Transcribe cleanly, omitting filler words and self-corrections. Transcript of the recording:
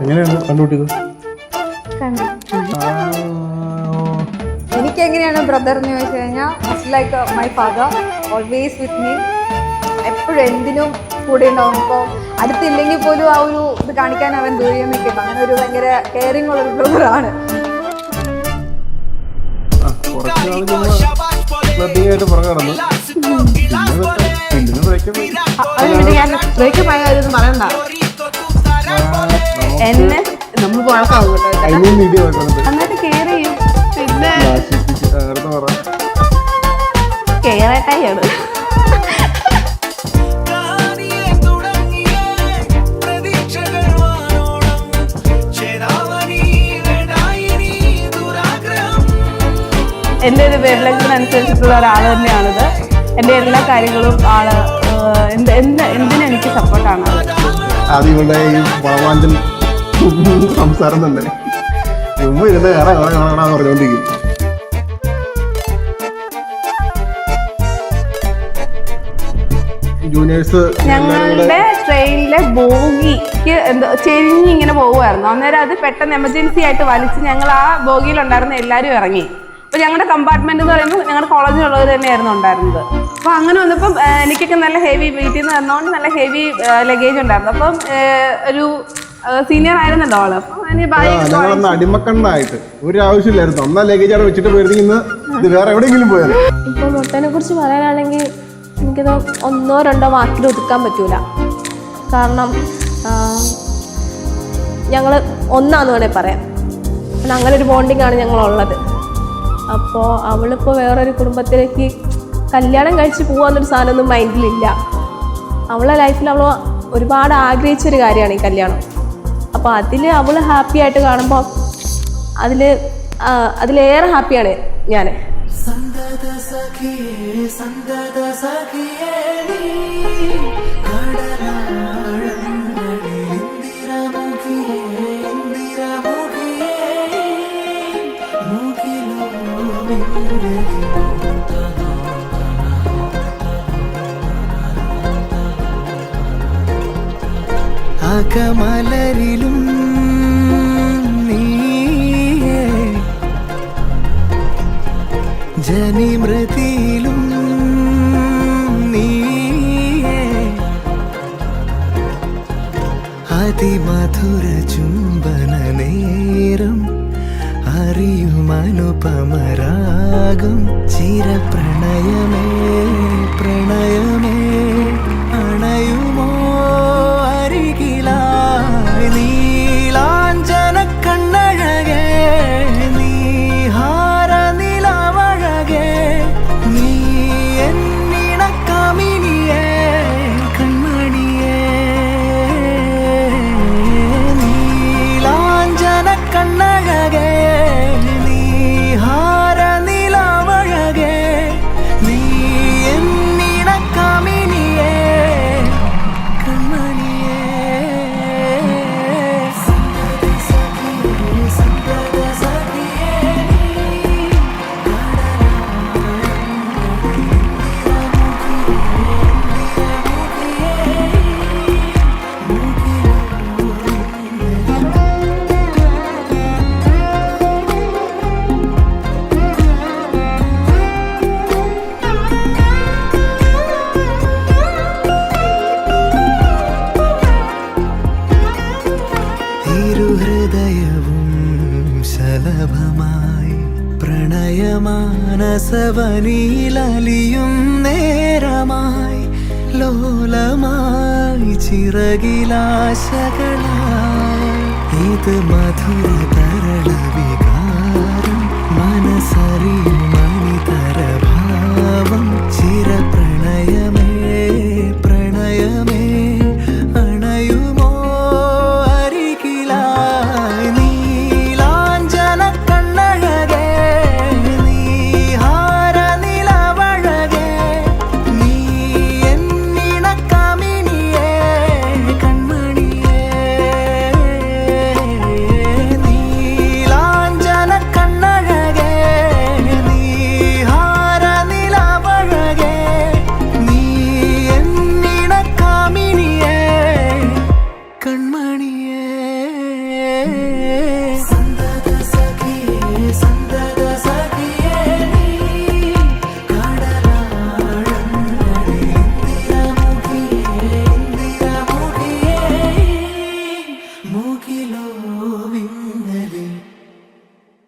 എങ്ങനെയാണ് കണ്ടുപിട്ടിയത്? എനിക്ക് എങ്ങനെയാണ് ബ്രദർ എന്ന് ചോദിച്ചു കഴിഞ്ഞാൽ must like my father, always with me, എപ്പോഴും എന്തിനും കൂടെ ഉണ്ടാവും. ഇപ്പോൾ അടുത്തില്ലെങ്കിൽ പോലും ആ ഒരു ഇത് കാണിക്കാൻ അവൻ ദൂരം നിൽക്കും. അങ്ങനെ ഒരു ഭയങ്കര കെയറിങ് ഉള്ളൊരു ബ്രദറാണ്. ബ്രേക്കപ്പ് ആയ കാര്യമൊന്നും പറയണ്ട. എന്നെ നമ്മൾ വഴക്കാവും എന്നിട്ട് കെയർ ചെയ്യും. പിന്നെ കെയർ ആയിട്ടാണ്. എൻ്റെ ഒരു വേവ്ലെങ്തിനനുസരിച്ചിട്ടുള്ള ഒരാൾ തന്നെയാണിത്. എൻ്റെ എല്ലാ കാര്യങ്ങളും ആള് എന്തിനും എനിക്ക് സപ്പോർട്ടാണ്. സംസാരം തന്നെ പറഞ്ഞോണ്ടിരിക്കും. ഞങ്ങളുടെ ട്രെയിനിലെ ബോഗിക്ക് എന്തോ ചെരിഞ്ഞ് ഇങ്ങനെ പോകുമായിരുന്നു. അന്നേരം അത് പെട്ടെന്ന് എമർജൻസി ആയിട്ട് വലിച്ച് ഞങ്ങൾ ആ ബോഗിയിലുണ്ടായിരുന്ന എല്ലാവരും ഇറങ്ങി. അപ്പോൾ ഞങ്ങളുടെ കമ്പാർട്ട്മെന്റ് എന്ന് പറയുമ്പോൾ ഞങ്ങളുടെ കോളേജിലുള്ളവർ തന്നെയായിരുന്നു ഉണ്ടായിരുന്നത്. അപ്പോൾ അങ്ങനെ വന്നപ്പം എനിക്കൊക്കെ നല്ല ഹെവി വീട്ടിൽ നിന്ന് വന്നതുകൊണ്ട് നല്ല ഹെവി ലഗേജ് ഉണ്ടായിരുന്നു. അപ്പം ഒരു സീനിയർ ആയിരുന്നല്ലോ ആള്. അപ്പം അടിമക്കണ്ണായിട്ട് ഒരു ആവശ്യമില്ലായിരുന്നു. ഒന്നാ ലഗേജ് അവിടെ വെച്ചിട്ട് പോയിരുന്നെങ്കിൽ ഇത് വേറെ എവിടെയെങ്കിലും പോയത്. ഇപ്പോൾ മുട്ടനെ കുറിച്ച് പറയാനാണെങ്കിൽ എനിക്കത് 1-2 വാക്കിൽ ഒതുക്കാൻ പറ്റൂല. കാരണം ഞങ്ങൾ ഒന്നാന്ന് വേണേൽ പറയാം. അങ്ങനെ ഒരു ബോണ്ടിങ് ആണ് ഞങ്ങളുള്ളത്. അപ്പോൾ അവളിപ്പോൾ വേറൊരു കുടുംബത്തിലേക്ക് കല്യാണം കഴിച്ച് പോകാമെന്നൊരു സാധനമൊന്നും മൈൻഡിലില്ല. അവളെ ലൈഫിൽ അവൾ ഒരുപാട് ആഗ്രഹിച്ചൊരു കാര്യമാണ് ഈ കല്യാണം. അപ്പോൾ അതിൽ അവൾ ഹാപ്പി ആയിട്ട് കാണുമ്പോൾ അതിലേറെ ഹാപ്പിയാണ് ഞാൻ. അകമലരിലും നീയേ, ജനിമൃതിയിലും നീയേ, അതിമധുര ചുംബന നേരം അറിയുമനുപമരാഗം ചിരപ്രണയമേ പ്രണയമേ അണയുമോ അരികിലായി നീലാഞ്ജന കണ്ണഴകേ നീഹാര നിലവഴകേ നീ എന്നിണ കമിനിയേ കൺമണിയേ നീലാഞ്ജന കണ്ണഴകേ നീഹാര നിലവഴകേ നീ എന്നിണ കമിനിയേ കൺമണിയേ. ഇരുഹൃദയവും ശലഭമായി പ്രണയമാനസവനിലലിയും നേരമായി ലോലമായി ചിറകിലാശകളായി ഇത് മധുര തരള വികാരം മനസ്സറിയും മണിതര ഭാവം ചിരപ്രണയമേ പ്രണയമേ അണയുമോ അരികിലായി നീലാഞ്ജന കണ്ണഴകേ നീഹാര നിലവഴകേ നീ എന്നിണ കമിനിയേ കൺമണിയേ നീലാഞ്ജന കണ്ണഴകേ നീ കണ്ണഴകേ